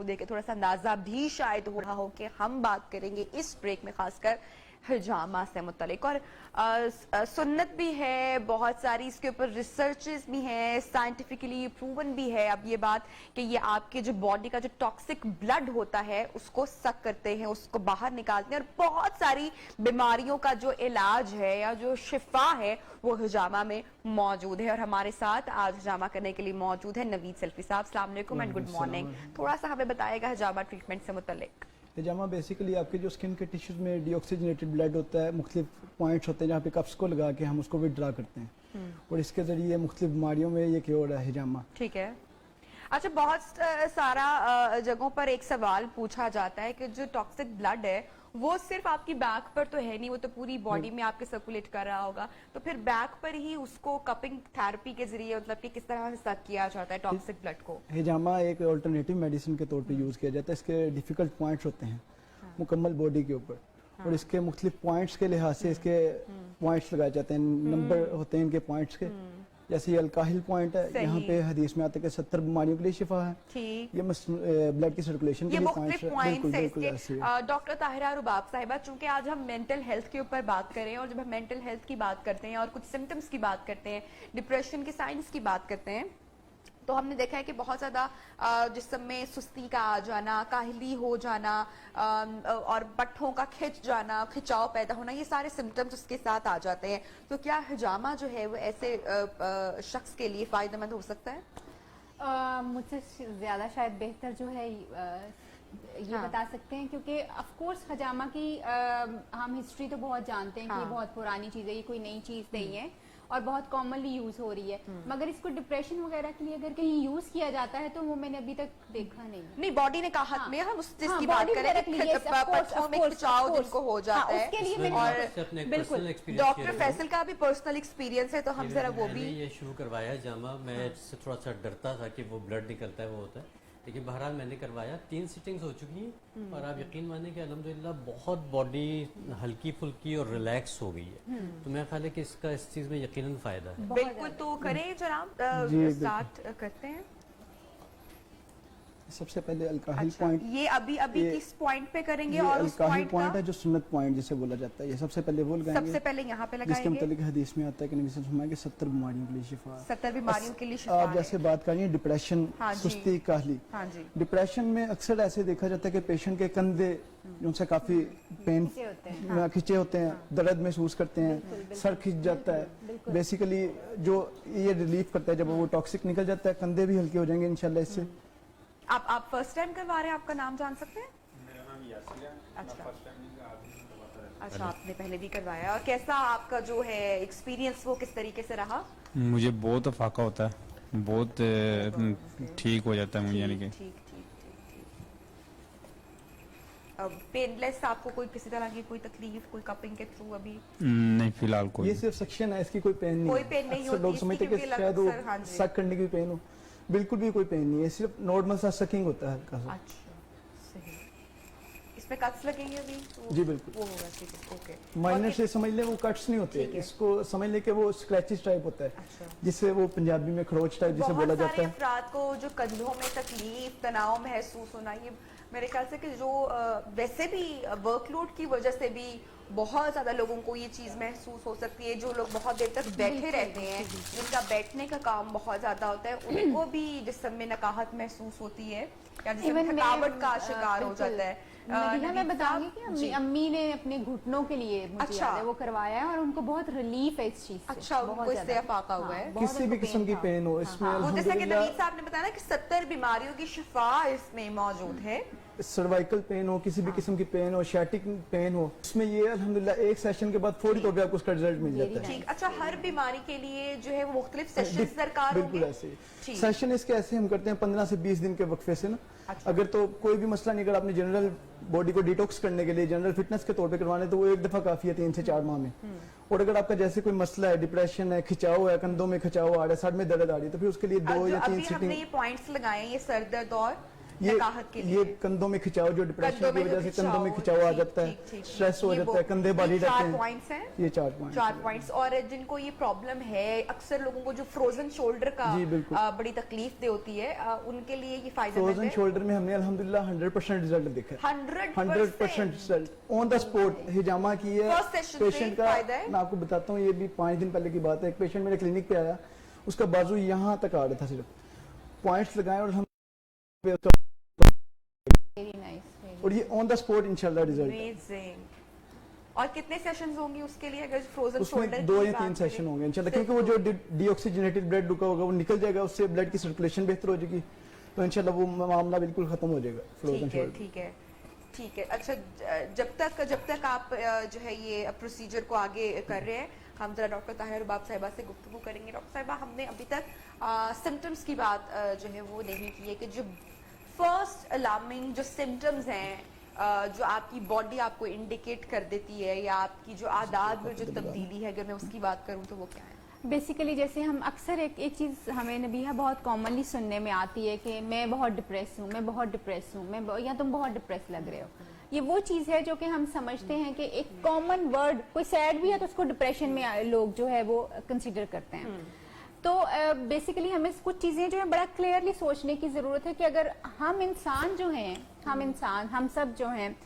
کو دیکھ کے تھوڑا سا اندازہ بھی شاید ہو رہا ہو کہ ہم بات کریں گے اس بریک میں خاص کر حجامہ سے متعلق، اور سنت بھی ہے بہت ساری، اس کے اوپر ریسرچز بھی ہیں، سائنٹیفکلی پروون بھی ہے اب یہ بات کہ یہ آپ کے جو باڈی کا جو ٹاکسک بلڈ ہوتا ہے اس کو سک کرتے ہیں، اس کو باہر نکالتے ہیں، اور بہت ساری بیماریوں کا جو علاج ہے یا جو شفا ہے وہ حجامہ میں موجود ہے۔ اور ہمارے ساتھ آج حجامہ کرنے کے لیے موجود ہے نوید سیلفی صاحب۔ السلام علیکم اینڈ گڈ مارننگ۔ تھوڑا سا ہمیں بتائے گا حجامہ ٹریٹمنٹ سے متعلق۔ حجامہ بیسیکلی آپ کے جو اسکن کے ٹیشوز میں ڈی آکسیجنیٹڈ بلڈ ہوتا ہے، مختلف پوائنٹس ہوتے ہیں جہاں پہ کپس کو لگا کے ہم اس کو وڈرا کرتے ہیں، اور اس کے ذریعے مختلف بیماریوں میں یہ کیور ہے حجامہ۔ ٹھیک ہے، اچھا بہت سارا جگہوں پر ایک سوال پوچھا جاتا ہے کہ جو ٹاکسک بلڈ ہے وہ صرف آپ کی بیک پر تو ہے نہیں، وہ تو پوری باڈی میں آپ کے سرکولیٹ کر رہا ہوگا، تو پھر بیک پر ہی اس کو کپنگ تھراپی کے ذریعے مطلب کہ کس طرح سے سک کیا جاتا ہے ٹاکسک بلڈ کو؟ حجامہ ایک آلٹرنیٹیو میڈیسن کے طور پہ یوز کیا جاتا ہے۔ اس کے ڈیفیکلٹ پوائنٹس ہوتے ہیں مکمل باڈی کے اوپر، اور اس کے مختلف پوائنٹس کے لحاظ سے اس کے پوائنٹس لگائے جاتے ہیں، نمبر ہوتے ہیں ان کے پوائنٹس کے، جیسے یہ الکاحل پوائنٹ ہے، یہاں پہ حدیث میں آتا ہے کہ 70 بیماریوں کے لیے شفا ہے، یہ بلڈ کی سرکولیشن کے لیے مختلف پوائنٹس ہیں اس کے۔ ڈاکٹر طاہرہ رباب صاحبہ، چونکہ آج ہم مینٹل ہیلتھ کے اوپر بات کریں، اور جب ہم مینٹل ہیلتھ کی بات کرتے ہیں اور کچھ سمٹمز کی بات کرتے ہیں، ڈپریشن کے سائنس کی بات کرتے ہیں، تو ہم نے دیکھا ہے کہ بہت زیادہ جسم میں سستی کا آ جانا، کاہلی ہو جانا، اور پٹھوں کا کھچ جانا، کھچاؤ پیدا ہونا، یہ سارے سمٹمز اس کے ساتھ آ جاتے ہیں۔ تو کیا حجامہ جو ہے وہ ایسے شخص کے لیے فائدہ مند ہو سکتا ہے؟ مجھ سے زیادہ شاید بہتر جو ہے یہ بتا سکتے ہیں، کیونکہ آف کورس حجامہ کی ہم ہسٹری تو بہت جانتے ہیں کہ یہ بہت پرانی چیز ہے، یہ کوئی نئی چیز نہیں ہے اور بہت کامنلی یوز ہو رہی ہے، مگر اس کو ڈپریشن وغیرہ کے لیے اگر کہیں یوز کیا جاتا ہے تو وہ میں نے ابھی تک دیکھا نہیں۔ باڈی نے کہا میں ہم اس چیز کی بات کریں پٹھوں میں کھچاؤ جن کو ہو جاتا ہے، اس کے لیے اور بالکل ڈاکٹر فیصل کا بھی پرسنل ایکسپیرینس ہے، تو ہم ذرا وہ بھی۔ یہ شروع کروایا حجامہ، میں اس سے تھوڑا سا ڈرتا تھا کہ وہ بلڈ نکلتا ہے وہ ہوتا ہے، لیکن بہرحال میں نے کروایا، 3 سیٹنگز ہو چکی ہیں، اور آپ یقین مانیں کہ الحمدللہ بہت باڈی ہلکی پھلکی اور ریلیکس ہو گئی ہے، تو میرا خیال ہے کہ اس کا اس چیز میں یقیناً فائدہ ہے۔ بالکل، تو کریں جناب، اسٹارٹ کرتے ہیں۔ سب سے پہلے الکاحل پوائنٹ، یہ ابھی کس پوائنٹ پہ کریں گے؟ یہ اور اس الکاحل پوائنٹ ہے جو سنت پوائنٹ جسے بولا جاتا ہے، یہ سب سے پہلے وہ لگائیں گے، سب سے پہلے یہاں پہ جس لگائیں کے گے، متعلق حدیث میں آتا ہے کہ نبی صلی اللہ علیہ وسلم کہ 70 بیماریوں کے لیے شفا ہے۔ 70 بیماریوں کے لیے شفا ہے۔ آپ جیسے بات کر رہی ہیں ڈپریشن، سستی، کاہلی، ڈپریشن میں اکثر ایسے دیکھا جاتا ہے کہ پیشنٹ کے کندھے ان سے کافی پین کھچے ہوتے ہیں، درد محسوس کرتے ہیں، سر کھچ جاتا ہے، بیسیکلی جو یہ ریلیف کرتا ہے جب وہ ٹاکسک نکل جاتا ہے، کندھے بھی ہلکے ہو جائیں گے انشاءاللہ اس سے۔ آپ فرسٹ ٹائم کروا رہے ہیں، آپ کا نام جان سکتے ہیں؟ میرا نام یاسر ہے۔ اچھا، آپ نے پہلے بھی کروایا، اور کیسا آپ کا جو ہے ایکسپیرینس وہ کس طریقے سے رہا؟ مجھے بہت افاقہ ہوتا ہے، بہت ٹھیک ہو جاتا ہے مجھے، یعنی کہ پین لیس آپ کو کوئی کسی طرح کی کوئی تکلیف کوئی کپنگ کے تھرو ابھی نہیں فی الحال کوئی؟ یہ صرف سیکشن ہے، اس کی کوئی پین نہیں، کوئی پین نہیں ہوتی، لوگ سمجھتے کہ شاید وہ سک کرنے کی پین ہو، بالکل بھی کوئی پین نہیں ہے، صرف نارمل سا سکنگ ہوتا ہے ہلکا سا۔ اچھا صحیح، اس میں کٹس لگیں گے ابھی؟ جی بالکل، وہ ہوگا، ٹھیک ہے، اوکے۔ مائنر سے سمجھ لیں، وہ کٹس نہیں ہوتے، اس کو سمجھ لیں کہ وہ اسکریچز ٹائپ ہوتا ہے، جس سے وہ پنجابی میں کھروچ ٹائپ جسے بولا جاتا ہے۔ بہت سارے افراد کو جو کندھوں میں تکلیف، تناؤ محسوس ہونا، یہ میرے خیال سے کہ جو ویسے بھی ورک لوڈ کی وجہ سے بھی بہت زیادہ لوگوں کو یہ چیز محسوس ہو سکتی ہے، جو لوگ بہت دیر تک بیٹھے رہتے ہیں، جن کا بیٹھنے کا کام بہت زیادہ ہوتا ہے، ان کو بھی جسم میں نقاہت محسوس ہوتی ہے یا جسم تھکاوٹ کا شکار ہو جاتا ہے۔ میں بتاؤں گی کہ امی نے اپنے گھٹنوں کے لیے وہ کروایا ہے، اور ان کو بہت ریلیف ہے اس چیز سے۔ اچھا، ان کو اس سے افاقہ ہوا ہے، کسی بھی قسم کی پین ہو اس میں وہ جیسا کہ نوید صاحب نے بتایا نا کہ 70 بیماریوں کی شفا اس میں موجود ہے۔ سروائیکل پین ہو، کسی بھی قسم کی پین ہو، شیٹک پین ہو، اس میں یہ الحمدللہ ایک سیشن کے بعد فوری طور پہ آپ کو اس کا رزلٹ مل جاتا ہے۔ ٹھیک، اچھا، ہر بیماری کے لیے جو ہے وہ مختلف سیشنز درکار ہوں گے؟ بالکل ایسے سیشن اس کے ایسے ہم کرتے ہیں 15 سے 20 دن کے وقفے سے نا، اگر تو کوئی بھی مسئلہ نہیں، اگر آپ نے جنرل باڈی کو ڈیٹاکس کرنے کے لیے جنرل فٹنس کے طور پہ کروانے تو وہ ایک دفعہ کافی ہے 3 سے 4 ماہ میں، اور اگر آپ کا جیسے کوئی مسئلہ ہے، ڈپریشن ہے، کھچاؤ ہے، کندھوں میں کھچاؤ آ رہا ہے، سر میں درد آ رہی ہے، تو پھر اس کے لیے 2 یا 3 ابھی ہم نے یہ پوائنٹس لگائے ہیں، یہ سر درد اور नकाहत के लिए? ये कंधों में खिंचाव, जो डिप्रेशन कंधों की में वजह से कंधों में खिंचाव आ जाता है, स्ट्रेस हो जाता है, कंधे भारी रहते 4 हैं। पॉइंट्स हैं, ये 4 पॉइंट। 4 पॉइंट्स। और जिनको ये प्रॉब्लम है, अक्सर लोगों को जो फ्रोजन शोल्डर का जी, बिल्कुल। बड़ी तकलीफ दे होती है, उनके लिए ये फायदेमंद फ्रोजन है। शोल्डर में हमने अल्हम्दुलिल्लाह 100% रिजल्ट देखा है। 100% रिजल्ट ऑन द स्पॉट। हिजामा की है First session से पेशेंट का, फायदा है? मैं आपको बताता हूँ, ये भी 5 दिन पहले की बात है। एक पेशेंट मेरे क्लिनिक पे आया, उसका बाजू यहाँ तक आ रहा था, सिर्फ पॉइंट्स लगाए और हम वेरी नाइस। और ये ऑन द स्पॉट इंशाल्लाह रिजल्ट है। अमेजिंग। और कितने सेशंस होंगे उसके लिए, अगर फ्रोजन उसमें शोल्डर 2 या 3 सेशन होंगे इंशाल्लाह, क्योंकि वो जो डीऑक्सीजनेटेड ब्लड रुका होगा वो निकल जाएगा, उससे ब्लड की सर्कुलेशन बेहतर हो जाएगी, तो इंशाल्लाह वो मामला बिल्कुल खत्म हो जाएगा फ्रोजन ठीक है, शोल्डर। ठीक है, ठीक है। अच्छा, जब तक आप जो है ये प्रोसीजर को आगे कर रहे हैं, हम जरा डॉक्टर ताहिर बाब साहिबा से गुफ्तगू करेंगे। डॉक्टर साहिबा, हमने अभी तक सिम्टम्स की बात जो है वो नहीं की है कि जो फर्स्ट अलार्मिंग जो सिम्टम्स हैं, जो आपकी बॉडी आपको इंडिकेट कर देती है, या आपकी जो आदात में जो तब्दीली है, अगर मैं उसकी बात करूं तो वो क्या है? बेसिकली जैसे हम अक्सर एक चीज़ हमें नबीहा बहुत कॉमनली सुनने में आती है कि मैं बहुत डिप्रेस हूँ, मैं बहुत डिप्रेस हूँ, या तुम बहुत डिप्रेस लग रहे हो। ये वो चीज़ है जो कि हम समझते हैं कि एक कॉमन वर्ड, कोई सैड भी है तो उसको डिप्रेशन में लोग जो है वो कंसीडर करते हैं। तो बेसिकली हमें कुछ चीज़ें जो है बड़ा क्लियरली सोचने की ज़रूरत है कि अगर हम इंसान जो हैं, हम सब जो हैं,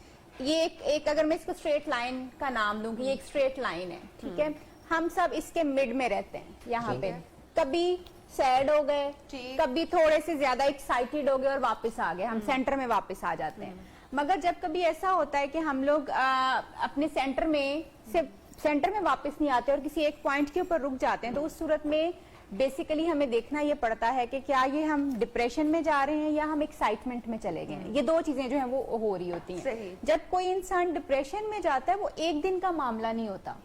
ये एक अगर मैं इसको स्ट्रेट लाइन का नाम दूं कि ये एक स्ट्रेट लाइन है, ठीक है, हम सब इसके मिड में रहते हैं यहाँ पे। कभी सैड हो गए, कभी थोड़े से ज्यादा एक्साइटेड हो गए और वापस आ गए, हम सेंटर में वापस आ जाते हैं। मगर जब कभी ऐसा होता है कि हम लोग अपने सेंटर में वापस नहीं आते और किसी एक पॉइंट के ऊपर रुक जाते हैं, तो उस सूरत में बेसिकली हमें देखना ये पड़ता है कि क्या ये हम डिप्रेशन में जा रहे हैं या हम एक्साइटमेंट में चले गए हैं। ये 2 चीजें जो हैं वो हो रही होती हैं। जब कोई इंसान डिप्रेशन में जाता है, वो एक दिन का मामला नहीं होता।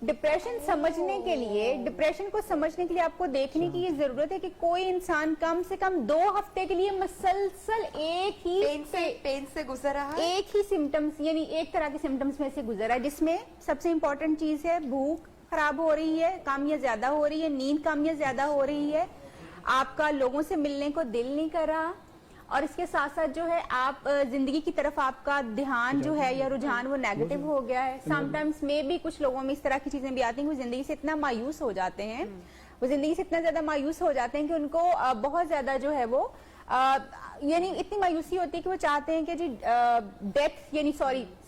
डिप्रेशन समझने के लिए, डिप्रेशन को समझने के लिए आपको देखने की ये जरूरत है कि कोई इंसान कम से कम 2 हफ्ते के लिए मसलसल एक ही पेन से गुजर रहा है, एक ही सिम्टम्स, यानी एक तरह के सिम्टम्स में से गुजरा है, जिसमें सबसे इंपॉर्टेंट चीज है भूख खराब हो रही है, कम या ज्यादा हो रही है, नींद कम या ज्यादा हो रही है, आपका लोगों से मिलने को दिल नहीं कर रहा, और इसके साथ साथ जो है आप जिंदगी की तरफ आपका ध्यान जो है या रुझान वो नेगेटिव हो गया है। समटाइम्स में भी कुछ लोगों में इस तरह की चीजें भी आती हैं कि वो जिंदगी से इतना मायूस हो जाते हैं, वो जिंदगी से इतना ज्यादा मायूस हो जाते हैं कि उनको बहुत ज्यादा जो है वो यानी इतनी मायूसी होती है कि वो चाहते हैं कि जी डेथ यानी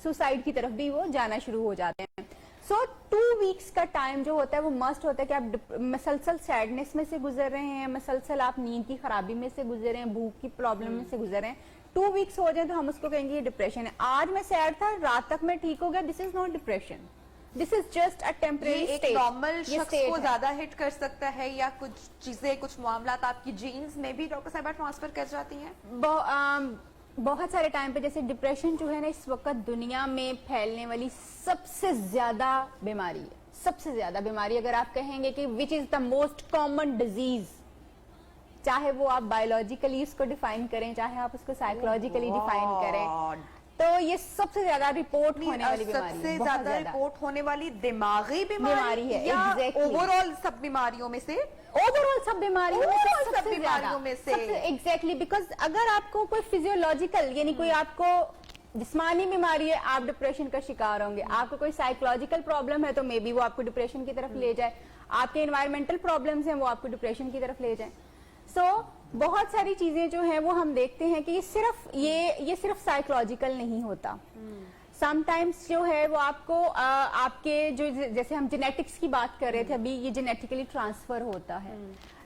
सुसाइड की तरफ भी वो जाना शुरू हो जाते हैं। सो 2 वीक्स का टाइम जो होता है वो मस्ट होता है कि आप मसलसल सैडनेस में से गुजर रहे हैं, मसलसल आप नींद की खराबी में से गुजर रहे हैं, भूख की प्रॉब्लम में से गुजर रहे हैं, 2 वीक्स हो जाए तो हम उसको कहेंगे ये डिप्रेशन है। आज मैं सैड था, रात तक मैं ठीक हो गया, this is not depression, this is just a temporary एक नॉर्मल शख्स को ज्यादा हिट कर सकता है, या कुछ चीजें, कुछ मामला आपकी जीन्स में भी डॉक्टर साहब ट्रांसफर कर जाती हैं? बहुत सारे टाइम पे जैसे डिप्रेशन जो है ना, इस वक्त दुनिया में फैलने वाली सबसे ज्यादा बीमारी है। सबसे ज्यादा बीमारी अगर आप कहेंगे कि which is the most common disease, चाहे वो आप बायोलॉजिकली इसको डिफाइन करें, चाहे आप उसको साइकोलॉजिकली डिफाइन करें, तो ये सबसे ज्यादा रिपोर्ट होने वाली बीमारी है। सबसे ज्यादा रिपोर्ट होने वाली दिमागी बीमारी है, या ओवरऑल सब बीमारियों में से? ओवरऑल सब बीमारियों में से, सब बीमारियों में से एग्जैक्टली। बिकॉज अगर आपको कोई फिजियोलॉजिकल यानी कोई आपको जिस्मानी बीमारी है, आप डिप्रेशन का शिकार होंगे। आपको कोई साइकोलॉजिकल प्रॉब्लम है तो मे बी वो आपको डिप्रेशन की तरफ ले जाए। आपके एनवायरमेंटल प्रॉब्लम्स हैं वो आपको डिप्रेशन की तरफ ले जाए। सो बहुत सारी चीजें जो हैं वो हम देखते हैं कि ये सिर्फ साइकोलॉजिकल नहीं होता। समटाइम्स जो है वो आपको आपके जो, जैसे हम जेनेटिक्स की बात कर रहे थे अभी, ये जेनेटिकली ट्रांसफर होता है।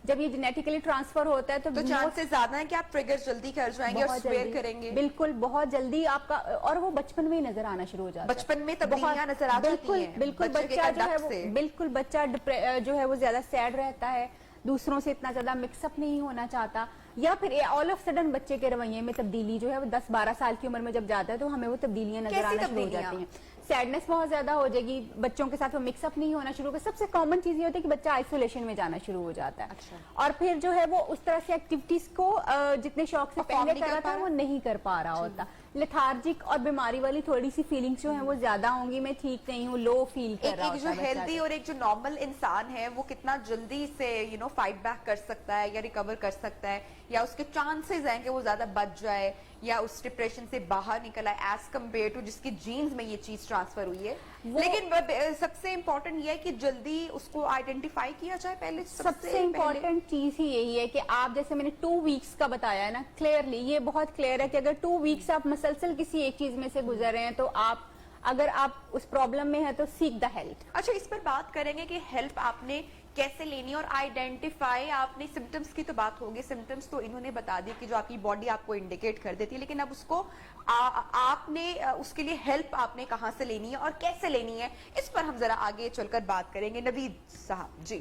जब ये जेनेटिकली ट्रांसफर होता है तो चांसेस ज्यादा है कि आप ट्रिगर जल्दी कर जाएंगे और स्वेयर करेंगे। बिल्कुल, बहुत जल्दी आपका, और वो बचपन में ही नजर आना शुरू हो जाता है। बचपन में तब्दीलियां नजर आ जाती हैं। बिल्कुल बच्चा जो है वो, बिल्कुल बच्चा जो है वो ज्यादा सैड रहता है, दूसरों से इतना ज्यादा मिक्सअप नहीं होना चाहता, या फिर ऑल ऑफ सडन बच्चे के रवैये में तब्दीली जो है वो 10-12 साल की उम्र में जब जाता है तो हमें वो तब्दीलियां नजर आना शुरू हो जाती हैं। सैडनेस बहुत ज्यादा हो जाएगी, बच्चों के साथ वो मिक्सअप नहीं होना शुरू होगा। सबसे कॉमन चीज ये होती है कि बच्चा आइसोलेशन में जाना शुरू हो जाता है। अच्छा। और फिर जो है वो उस तरह से एक्टिविटीज को जितने शौक से Perform पहले नहीं कर कर रहा पा था रहा। वो नहीं कर पा रहा होता। लेथार्जिक और बीमारी वाली थोड़ी सी फीलिंग्स जो है वो ज्यादा होंगी, मैं ठीक नहीं हूँ, लो फील कर रहा एक जो होता है बच्चा। हेल्दी और एक जो नॉर्मल इंसान है वो कितना जल्दी से फाइट बैक कर सकता है या रिकवर कर सकता है, या उसके चांसेस हैं कि वो ज्यादा बच जाए या उस डिप्रेशन से बाहर निकल आए एज कम्पेयर टू जिसकी जीन्स में ये चीज ट्रांसफर हुई है। लेकिन सबसे इम्पोर्टेंट ये है कि जल्दी उसको आइडेंटिफाई किया जाए पहले। सबसे इम्पोर्टेंट चीज ही यही है कि आप, जैसे मैंने 2 वीक्स का बताया है ना, क्लियरली ये बहुत क्लियर है कि अगर 2 वीक्स आप मसलसल किसी एक चीज में से गुजर रहे हैं तो आप, अगर आप उस प्रॉब्लम में है तो सीक द हेल्प। अच्छा, इस पर बात करेंगे कि हेल्प आपने कैसे लेनी और आइडेंटिफाई। आपने सिम्टम्स की तो बात होगी, सिम्टम्स तो इन्होंने बता दी कि जो आपकी बॉडी आपको इंडिकेट कर देती है, लेकिन अब उसको आपने उसके लिए हेल्प आपने कहाँ से लेनी है और कैसे लेनी है, इस पर हम जरा आगे चलकर बात करेंगे। नवीद साहब जी।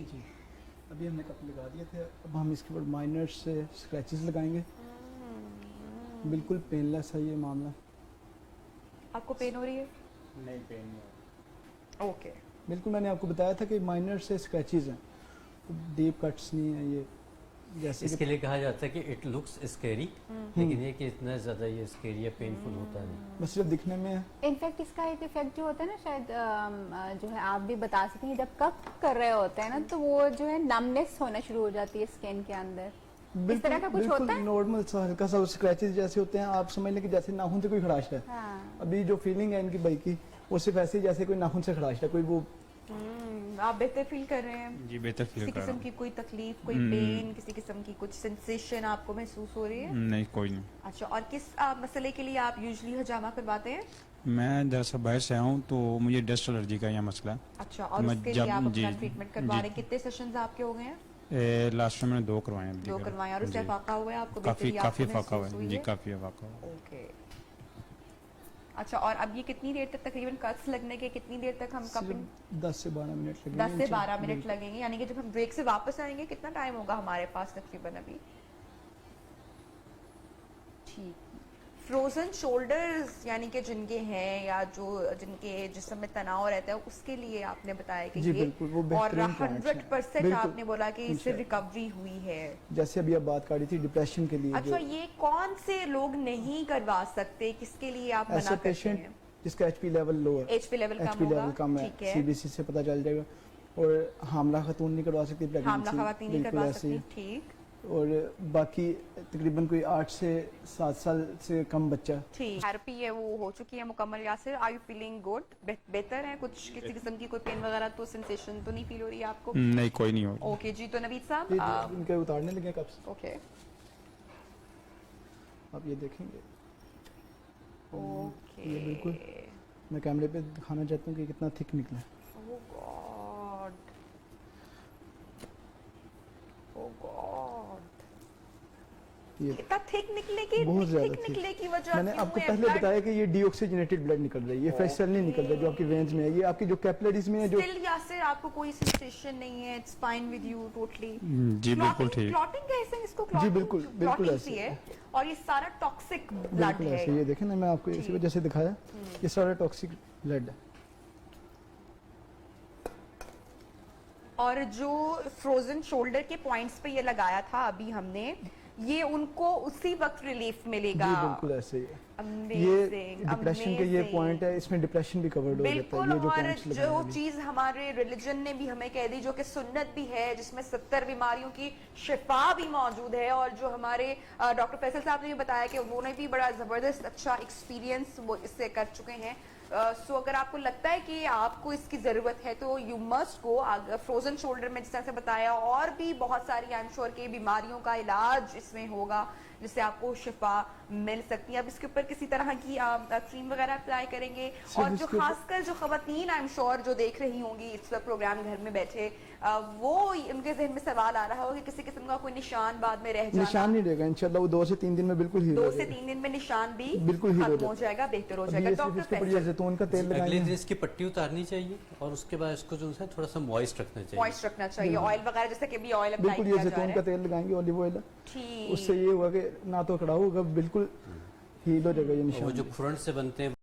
अभी हमने कप लगा दिए थे, अब हम इसके ऊपर माइनर से स्क्रैचेस लगाएंगे। बिल्कुल पेनलेस है ये मामला। आपको पेन हो रही है? नहीं, पेन नहीं। ओके। बिल्कुल, मैंने आपको बताया था कि माइनर से स्क्रैचेस हैं, डीप कट्स नहीं है ये। जैसे इसके लिए कहा जाता है कि इट लुक्स स्कैरी, लेकिन ये कि इतना ज्यादा ये स्कैरी या पेनफुल होता नहीं। बस सिर्फ दिखने में है। इनफैक्ट इसका एक इफेक्ट जो होता है ना, शायद जो है आप भी बता सकेंगे, जब कप कर रहे होते हैं ना तो वो जो है नमनेस होना शुरू हो जाती है स्किन के अंदर। इस तरह का कुछ होता है? नॉर्मल सा हल्का सा स्क्रैचेस जैसे होते हैं, आप समझ लें कि जैसे नाखून से कोई खराश है। हाँ। अभी जो फीलिंग है इनकी भाई की, वो सिर्फ ऐसे ही जैसे कोई नाखून से खराश है, कोई वो। आप बेहतर फील कर रहे हैं? जी बेहतर किसी फील कर रहा किस्म हूँ। की कोई तकलीफ, कोई पेन, किसी किस्म की कुछ सेंसेशन आपको महसूस हो रही है? नहीं, कोई नहीं। अच्छा, और किस मसले के लिए आप यूजली हजामा करवाते हैं? मैं दरअसल बाहर से आया हूँ तो मुझे डस्ट एलर्जी का यह मसला है। अच्छा, और मैं उसके लिए जब- आप अपना जी, ट्रीटमेंट करवा जी। रहे हैं? कितने सेशंस आपके हो गए हैं? लास्ट में मैंने 2 करवाए हैं। 2 करवाए, और उससे जी। फाका हुआ है आपको? काफी बेहतरी काफी आपको फाका हुआ महसूस है हुई जी, है? काफी फाका हुआ है। ओके। अच्छा, और अब ये कितनी देर तक, तकरीबन कट्स लगने के कितनी देर तक हम कपिंग? 10 से 12 मिनट लगेंगे। 10 से 12 मिनट लगेंगे, यानी कि जब हम ब्रेक से वापस आएंगे कितना टाइम होगा हमारे पास तकरीबन अभी? ठीक। फ्रोजन शोल्डर्स यानी कि जिनके हैं या जो जिनके जिस्म में तनाव रहता है, उसके लिए आपने बताया कि जी, ये बिल्कुल, वो और बेहतरीन points हैं। 100% बिल्कुल, आपने बोला कि इससे इंशाल्लाह। रिकवरी हुई है। जैसे अभी आप बात कर रही थी डिप्रेशन के लिए। अच्छा, ये कौन से लोग नहीं करवा सकते, किसके लिए आप मना ऐसे करते पेशेंट हैं? जिसका एचपी लेवल लो है, एचपी लेवल कम एचपी होगा, लेवल कम है, ठीक है। सीबीसी से पता चल जाएगा। और हामला खातून नहीं करवा सकती, हामला प्रेगनेंसी खवातीन नहीं बिल्कुल करवा ऐसे ही। सकती, ठीक और बाकी तकरीबन कोई 8 से 7 साल से कम बच्चा। ठीक। थेरेपी है वो हो चुकी है मुकम्मल। Yasir, are you feeling good? बेहतर है कुछ? किसी किस्म की कोई पेन वगैरह तो सेंसेशन तो नहीं फील हो रही है आपको? नहीं, कोई नहीं हो। ओके जी। तो नवीद ये साहब, इनके उतारने लगे कब से, ओके आप ये देखेंगे। ओके। ये बिल्कुल मैं कैमरे पे दिखाना चाहता हूँ कि कितना थिक निकला है। ओह गॉड, ओह गॉड, ये इतना थिक निकले की, बहुत ज्यादा थिक थिक। निकले की वजह मैंने क्यों आपको है? पहले Blood बताया कि ये डीऑक्सीजनेटेड ब्लड निकल रही है, ये फ्रेश सेल नहीं निकल रहा जो आपकी वेन्स में है, ये आपकी जो कैपिलरीज में है जो। Still, यासिर, आपको कोई सेंसेशन नहीं है? It's fine with you totally? जी बिल्कुल ठीक। क्लॉटिंग कैसे इसको? जी, clotting- बिल्कुल, बिल्कुल clotting ऐसे। सी है, और ये सारा टॉक्सिक ब्लड बिल्कुल है। ऐसे, ये देखें ना, मैं आपको इसी वजह से दिखाया, ये सारा टॉक्सिक ब्लड है। और जो फ्रोजन शोल्डर के पॉइंट्स पे ये लगाया था अभी हमने, ये उनको उसी वक्त रिलीफ मिलेगा? जी बिल्कुल ऐसे ही है। ये Amazing, डिप्रेशन के ये amazing। पॉइंट है, इसमें डिप्रेशन भी कवर्ड हो जाता है। बिल्कुल। ये जो और points जो लगाए हैं। चीज हमारे रिलीजन ने भी हमें कह दी, जो कि सुन्नत भी है, जिसमें 70 बीमारियों की शिफा भी मौजूद है, और जो हमारे डॉक्टर फैसल साहब ने भी बताया कि उन्होंने भी बड़ा जबरदस्त अच्छा एक्सपीरियंस वो इससे कर चुके हैं। सो अगर आपको लगता है कि आपको इसकी जरूरत है तो you must go. Frozen shoulder में जिस तरह से बताया, और भी बहुत सारी आई एम श्योर की बीमारियों का इलाज इसमें होगा जिससे आपको शिफा मिल सकती है। अब इसके ऊपर किसी तरह की क्रीम वगैरह अप्लाई करेंगे? और जो इसके ऊपर- खासकर जो खवातीन आई एम श्योर जो देख रही होंगी इस वक्त प्रोग्राम घर में बैठे, वो उनके जहन में सवाल आ रहा होगा कि किसी किस्म का कोई निशान बाद में रह निशान जाना? नहीं रहेगा इंशाल्लाह, वो 2 से 3 दिन में बिल्कुल हील 2 हो से जाएगा। 3 दिन में निशान भी बिल्कुल हील हो खत्म हो जाएगा। जाएगा, बेहतर हो अभी जाएगा। ये सिर्फ डॉक्टर इसके ऊपर ये फैसल, जैतून का तेल अगले लगाएंगे। दिन इसकी पट्टी उतारनी चाहिए और उसके बाद इसको जो है थोड़ा सा मॉइस्ट रखना चाहिए। मॉइस्ट रखना चाहिए, ऑयल वगैरह जैसे कि भी ऑयल अप्लाई बिल्कुल, किया ये जा जैतून रहा का है। तेल लगाएंगे, ऑलिव ऑयल। ठीक। उससे ये होगा कि ना तो कड़ा होगा, बिल्कुल हील हो जाएगा ये और वो निशान। जो खुरन से बनते हैं